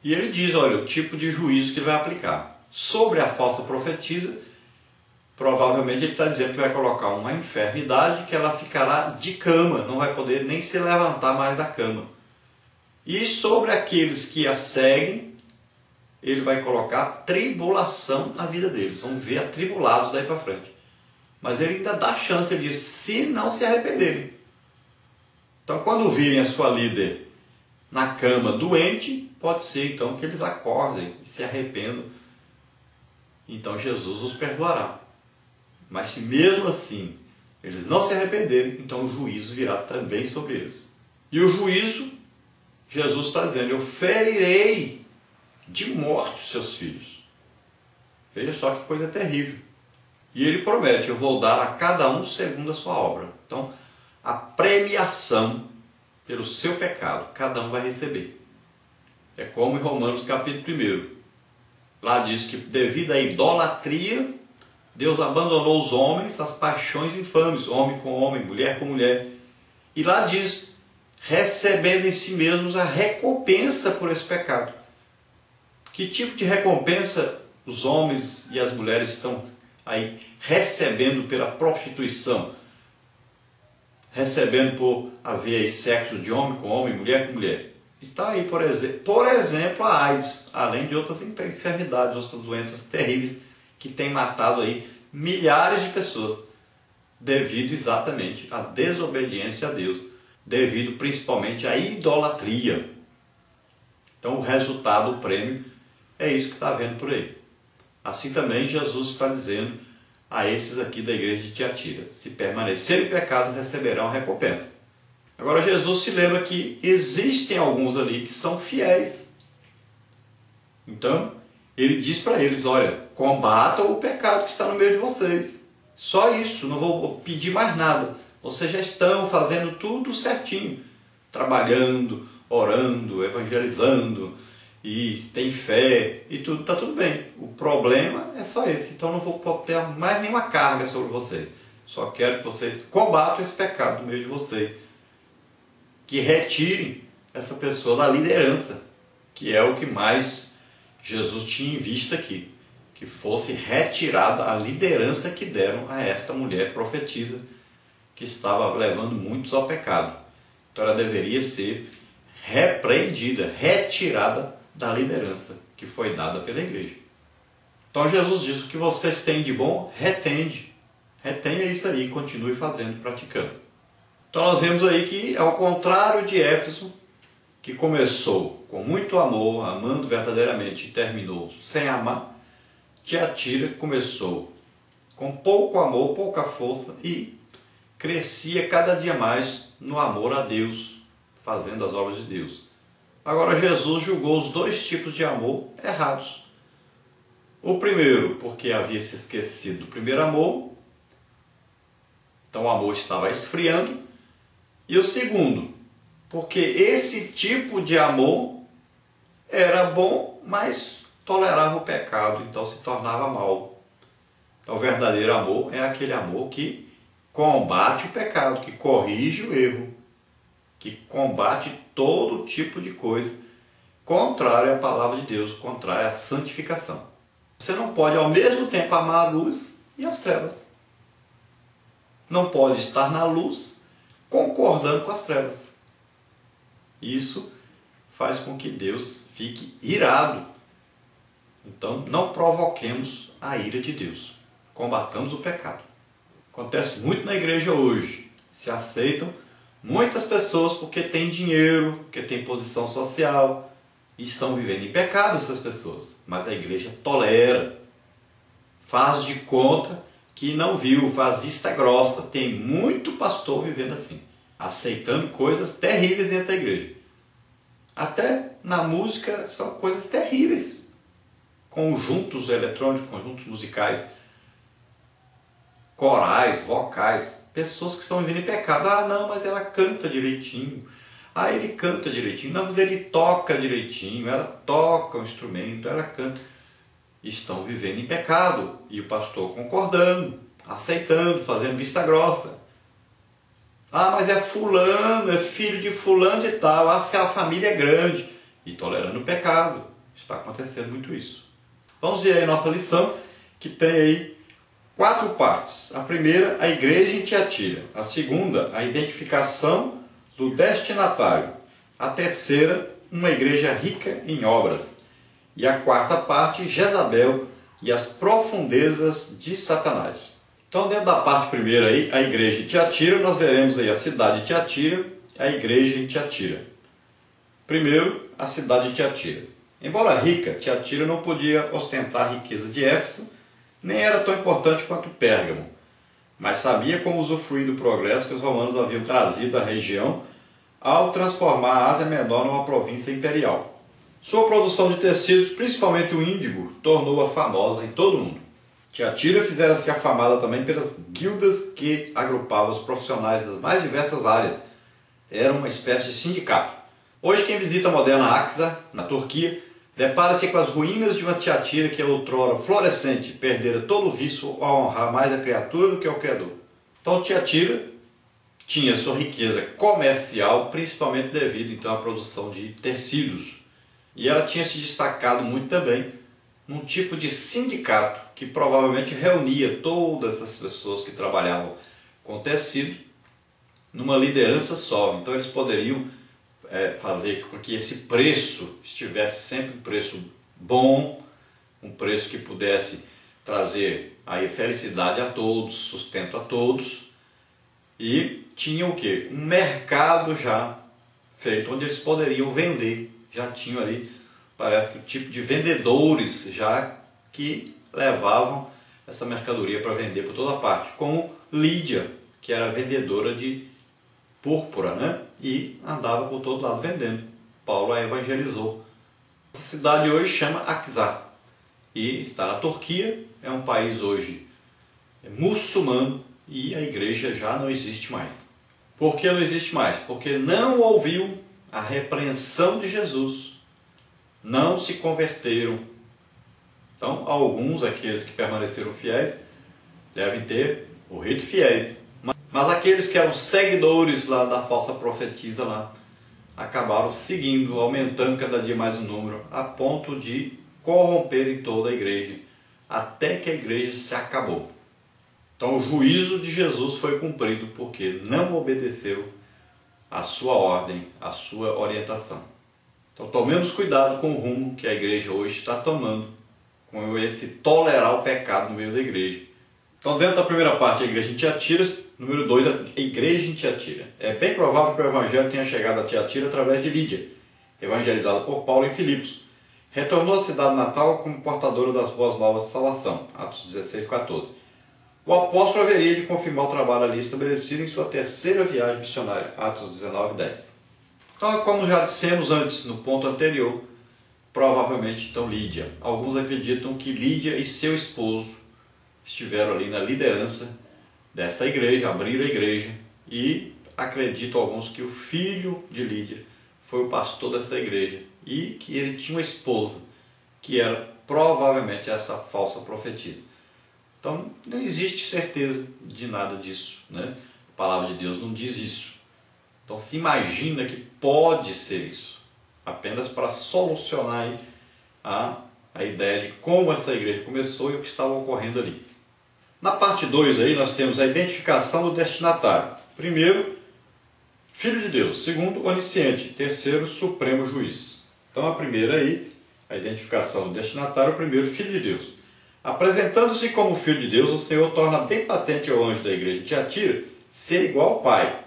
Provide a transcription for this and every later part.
E ele diz, olha, o tipo de juízo que ele vai aplicar. Sobre a falsa profetisa, provavelmente ele está dizendo que vai colocar uma enfermidade que ela ficará de cama, não vai poder nem se levantar mais da cama. E sobre aqueles que a seguem, ele vai colocar tribulação na vida deles. Vão ver atribulados daí para frente. Mas ele ainda dá chance, ele diz, se não se arrependerem. Então quando virem a sua líder na cama doente, pode ser então que eles acordem e se arrependam. Então Jesus os perdoará. Mas se mesmo assim eles não se arrependerem, então o juízo virá também sobre eles. E o juízo, Jesus está dizendo, eu ferirei de morte os seus filhos. Veja só que coisa terrível. E ele promete, eu vou dar a cada um segundo a sua obra. Então, a premiação pelo seu pecado, cada um vai receber. É como em Romanos capítulo 1. Lá diz que devido à idolatria, Deus abandonou os homens às paixões infames, homem com homem, mulher com mulher. E lá diz, recebendo em si mesmos a recompensa por esse pecado. Que tipo de recompensa os homens e as mulheres estão aí recebendo pela prostituição? Recebendo por haver sexo de homem com homem, mulher com mulher. Está aí, por exemplo, a AIDS, além de outras enfermidades, outras doenças terríveis que têm matado aí milhares de pessoas, devido exatamente à desobediência a Deus, devido principalmente à idolatria. Então o resultado, o prêmio, é isso que está havendo por aí. Assim também Jesus está dizendo a esses aqui da igreja de Tiatira, se permanecerem em pecado, receberão a recompensa. Agora Jesus se lembra que existem alguns ali que são fiéis. Então, ele diz para eles, olha, combatam o pecado que está no meio de vocês. Só isso, não vou pedir mais nada. Vocês já estão fazendo tudo certinho. Trabalhando, orando, evangelizando, e tem fé, e tudo está tudo bem. O problema é só esse. Então não vou ter mais nenhuma carga sobre vocês. Só quero que vocês combatam esse pecado no meio de vocês. Que retirem essa pessoa da liderança, que é o que mais Jesus tinha em vista aqui, que fosse retirada a liderança que deram a esta mulher profetisa, que estava levando muitos ao pecado. Então ela deveria ser repreendida, retirada da liderança que foi dada pela igreja. Então Jesus diz, o que vocês têm de bom, retende. Retenha isso aí, continue fazendo, praticando. Então nós vemos aí que, ao contrário de Éfeso, que começou com muito amor, amando verdadeiramente, e terminou sem amar, Tiatira começou com pouco amor, pouca força, e crescia cada dia mais no amor a Deus, fazendo as obras de Deus. Agora Jesus julgou os dois tipos de amor errados. O primeiro, porque havia se esquecido do primeiro amor, então o amor estava esfriando. E o segundo, porque esse tipo de amor era bom, mas tolerava o pecado, então se tornava mal. Então o verdadeiro amor é aquele amor que combate o pecado, que corrige o erro, que combate todo tipo de coisa contrária à palavra de Deus, contrária à santificação. Você não pode ao mesmo tempo amar a luz e as trevas. Não pode estar na luz concordando com as trevas. Isso faz com que Deus fique irado. Então não provoquemos a ira de Deus. Combatamos o pecado. Acontece muito na igreja hoje. Se aceitam muitas pessoas porque têm dinheiro, porque têm posição social, e estão vivendo em pecado essas pessoas. Mas a igreja tolera, faz de conta que não viu, faz vista grossa. Tem muito pastor vivendo assim, aceitando coisas terríveis dentro da igreja. Até na música são coisas terríveis. Conjuntos eletrônicos, conjuntos musicais, corais, vocais, pessoas que estão vivendo em pecado. Ah, não, mas ela canta direitinho. Ah, ele canta direitinho. Não, mas ele toca direitinho. Ela toca o instrumento, ela canta. Estão vivendo em pecado. E o pastor concordando, aceitando, fazendo vista grossa. Ah, mas é fulano, é filho de fulano e tal. A família é grande. E tolerando o pecado. Está acontecendo muito isso. Vamos ver aí nossa lição, que tem aí 4 partes. A primeira, a igreja em Tiatira. A segunda, a identificação do destinatário. A terceira, uma igreja rica em obras. E a quarta parte, Jezabel e as profundezas de Satanás. Então, dentro da parte primeira aí, a igreja de Tiatira, nós veremos aí a cidade de Tiatira, a igreja em Tiatira. Primeiro, a cidade de Tiatira. Embora rica, Tiatira não podia ostentar a riqueza de Éfeso, nem era tão importante quanto Pérgamo, mas sabia como usufruir do progresso que os romanos haviam trazido à região ao transformar a Ásia Menor numa província imperial. Sua produção de tecidos, principalmente o índigo, tornou-a famosa em todo o mundo. Tiatira fizera-se afamada também pelas guildas que agrupavam os profissionais das mais diversas áreas. Era uma espécie de sindicato. Hoje, quem visita a moderna Áquisa, na Turquia, depara-se com as ruínas de uma Tiatira que outrora florescente perdera todo o vício ao honrar mais a criatura do que ao Criador. Então, Tiatira tinha sua riqueza comercial, principalmente devido então à produção de tecidos. E ela tinha se destacado muito também num tipo de sindicato que provavelmente reunia todas essas pessoas que trabalhavam com tecido numa liderança só. Então eles poderiam fazer com que esse preço estivesse sempre um preço bom, um preço que pudesse trazer aí felicidade a todos, sustento a todos, e tinha o quê? Um mercado já feito onde eles poderiam vender. Já tinham ali, parece que o tipo de vendedores já que levavam essa mercadoria para vender por toda parte, como Lídia, que era vendedora de púrpura, né? E andava por todo lado vendendo. Paulo a evangelizou. Essa cidade hoje chama Áquisa e está na Turquia, é um país hoje muçulmano e a igreja já não existe mais. Por que não existe mais? Porque não ouviu a repreensão de Jesus, não se converteram. Então, alguns, aqueles que permaneceram fiéis, devem ter morrido fiéis. Mas aqueles que eram seguidores lá da falsa profetisa lá, acabaram seguindo, aumentando cada dia mais o número, a ponto de corromperem toda a igreja, até que a igreja se acabou. Então o juízo de Jesus foi cumprido porque não obedeceram a sua ordem, a sua orientação. Então tomemos cuidado com o rumo que a igreja hoje está tomando, com esse tolerar o pecado no meio da igreja. Então dentro da primeira parte, a igreja em Tiatira, número 2, a igreja em Tiatira. É bem provável que o evangelho tenha chegado a Tiatira através de Lídia, evangelizada por Paulo em Filipos. Retornou à cidade natal como portadora das boas novas de salvação, Atos 16, 14. O apóstolo haveria de confirmar o trabalho ali estabelecido em sua terceira viagem missionária, Atos 19, 10. Então, como já dissemos antes, no ponto anterior, provavelmente então Lídia. Alguns acreditam que Lídia e seu esposo estiveram ali na liderança desta igreja, abriram a igreja, e acreditam alguns que o filho de Lídia foi o pastor dessa igreja e que ele tinha uma esposa que era provavelmente essa falsa profetisa. Então não existe certeza de nada disso, né? A palavra de Deus não diz isso. Então se imagina que pode ser isso, apenas para solucionar aí a ideia de como essa igreja começou e o que estava ocorrendo ali. Na parte 2 aí nós temos a identificação do destinatário. Primeiro, Filho de Deus. Segundo, onisciente. Terceiro, supremo juiz. Então a primeira aí, a identificação do destinatário. O primeiro, Filho de Deus. Apresentando-se como Filho de Deus, o Senhor torna bem patente ao anjo da igreja de Tiatira ser igual ao Pai.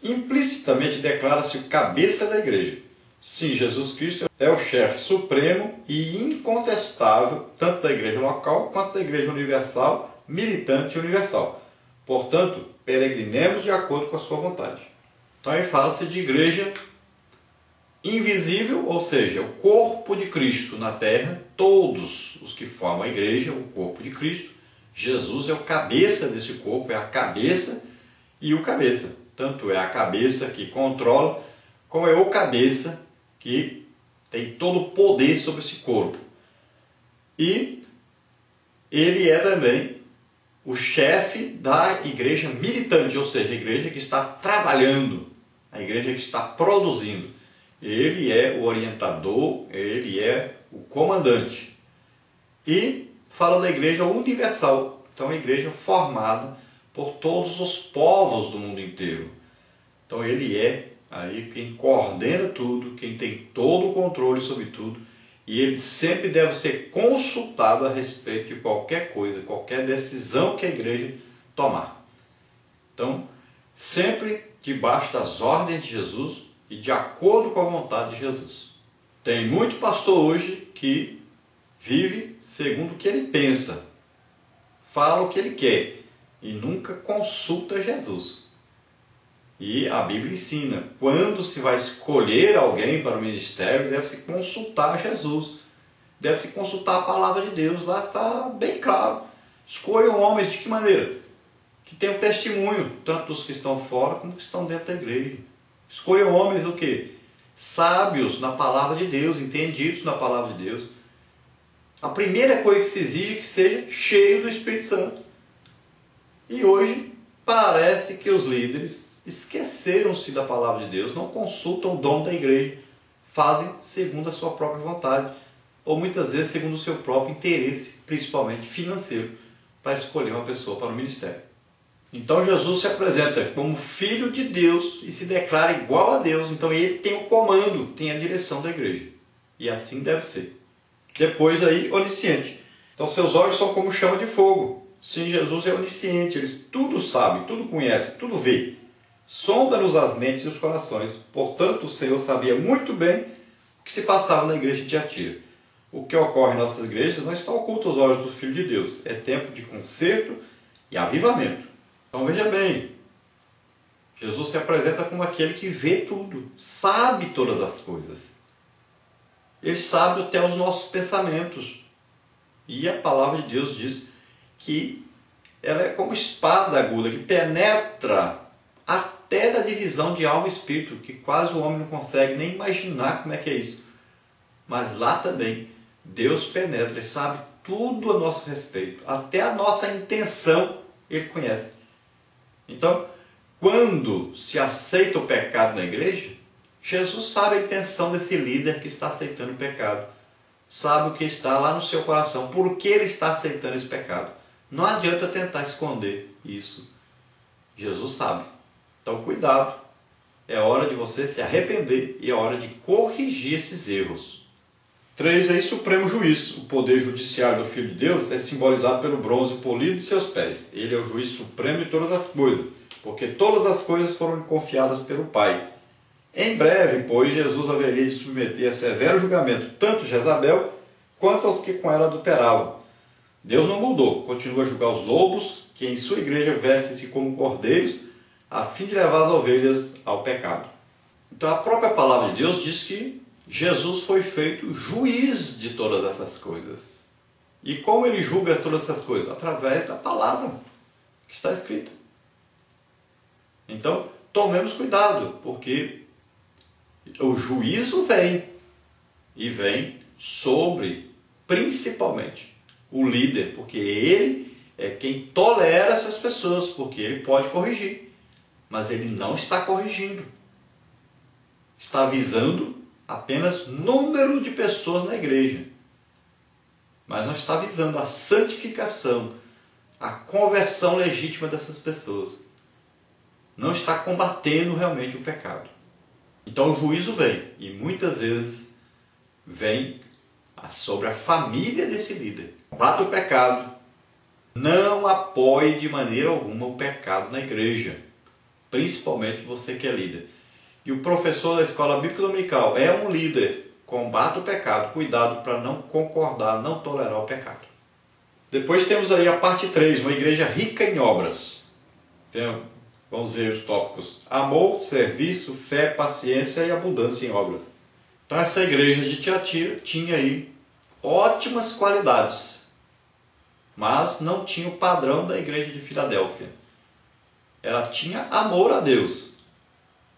Implicitamente declara-se o cabeça da igreja. Sim, Jesus Cristo é o chefe supremo e incontestável, tanto da igreja local quanto da igreja universal, militante e universal. Portanto, peregrinemos de acordo com a sua vontade. Então aí fala-se de igreja invisível, ou seja, o corpo de Cristo na terra, todos os que formam a igreja, o corpo de Cristo. Jesus é o cabeça desse corpo, é a cabeça e o cabeça. Tanto é a cabeça que controla, como é o cabeça que tem todo o poder sobre esse corpo. E ele é também o chefe da igreja militante, ou seja, a igreja que está trabalhando, a igreja que está produzindo. Ele é o orientador, ele é o comandante. E fala da igreja universal. Então, a igreja formada por todos os povos do mundo inteiro. Então, ele é aí quem coordena tudo, quem tem todo o controle sobre tudo. E ele sempre deve ser consultado a respeito de qualquer coisa, qualquer decisão que a igreja tomar. Então, sempre debaixo das ordens de Jesus e de acordo com a vontade de Jesus. Tem muito pastor hoje que vive segundo o que ele pensa, fala o que ele quer e nunca consulta Jesus. E a Bíblia ensina, quando se vai escolher alguém para o ministério, deve-se consultar Jesus, deve-se consultar a palavra de Deus, lá está bem claro. Escolham homens de que maneira? Que tenham testemunho, tanto dos que estão fora como dos que estão dentro da igreja. Escolham homens o quê? Sábios na palavra de Deus, entendidos na palavra de Deus. A primeira coisa que se exige é que seja cheio do Espírito Santo. E hoje parece que os líderes esqueceram-se da palavra de Deus, não consultam o dom da igreja, fazem segundo a sua própria vontade, ou muitas vezes segundo o seu próprio interesse, principalmente financeiro, para escolher uma pessoa para o ministério. Então Jesus se apresenta como Filho de Deus e se declara igual a Deus, então ele tem o comando, tem a direção da igreja, e assim deve ser. Depois aí, onisciente. Então seus olhos são como chama de fogo. Sim, Jesus é onisciente, ele tudo sabe, tudo conhece, tudo vê. Sonda-nos as mentes e os corações. Portanto, o Senhor sabia muito bem o que se passava na igreja de Tiatira. O que ocorre em nossas igrejas não está oculto aos olhos do Filho de Deus. É tempo de conserto e avivamento. Então veja bem, Jesus se apresenta como aquele que vê tudo, sabe todas as coisas. Ele sabe até os nossos pensamentos. E a palavra de Deus diz que ela é como espada aguda, que penetra até da divisão de alma e espírito, que quase o homem não consegue nem imaginar como é que é isso. Mas lá também, Deus penetra e sabe tudo a nosso respeito, até a nossa intenção Ele conhece. Então, quando se aceita o pecado na igreja, Jesus sabe a intenção desse líder que está aceitando o pecado. Sabe o que está lá no seu coração, por que ele está aceitando esse pecado. Não adianta tentar esconder isso. Jesus sabe. Então, cuidado. É hora de você se arrepender e é hora de corrigir esses erros. 3. Aí, supremo juiz. O poder judiciário do Filho de Deus é simbolizado pelo bronze polido de seus pés. Ele é o juiz supremo de todas as coisas, porque todas as coisas foram confiadas pelo Pai. Em breve, pois, Jesus haveria de submeter a severo julgamento tanto Jezabel quanto aos que com ela adulteravam. Deus não mudou, continua a julgar os lobos, que em sua igreja vestem-se como cordeiros, a fim de levar as ovelhas ao pecado. Então a própria palavra de Deus diz que Jesus foi feito juiz de todas essas coisas. E como ele julga todas essas coisas? Através da palavra que está escrita. Então, tomemos cuidado, porque o juízo vem, e vem sobre, principalmente, o líder, porque ele é quem tolera essas pessoas, porque ele pode corrigir, mas ele não está corrigindo. Está visando apenas número de pessoas na igreja, mas não está visando a santificação, a conversão legítima dessas pessoas. Não está combatendo realmente o pecado. Então o juízo vem, e muitas vezes vem sobre a família desse líder. Combata o pecado, não apoie de maneira alguma o pecado na igreja, principalmente você que é líder. E o professor da escola bíblica dominical é um líder, combata o pecado, cuidado para não concordar, não tolerar o pecado. Depois temos aí a parte 3, uma igreja rica em obras. Então, vamos ver os tópicos: amor, serviço, fé, paciência e abundância em obras. Então essa igreja de Tiatira tinha aí ótimas qualidades, mas não tinha o padrão da igreja de Filadélfia. Ela tinha amor a Deus,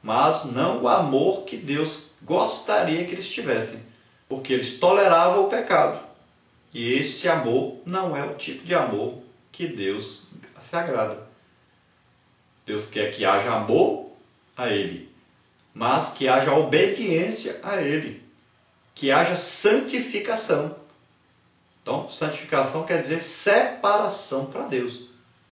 mas não o amor que Deus gostaria que eles tivessem, porque eles toleravam o pecado. E esse amor não é o tipo de amor que Deus se agrada. Deus quer que haja amor a Ele, mas que haja obediência a Ele. que haja santificação. Então, santificação quer dizer separação para Deus.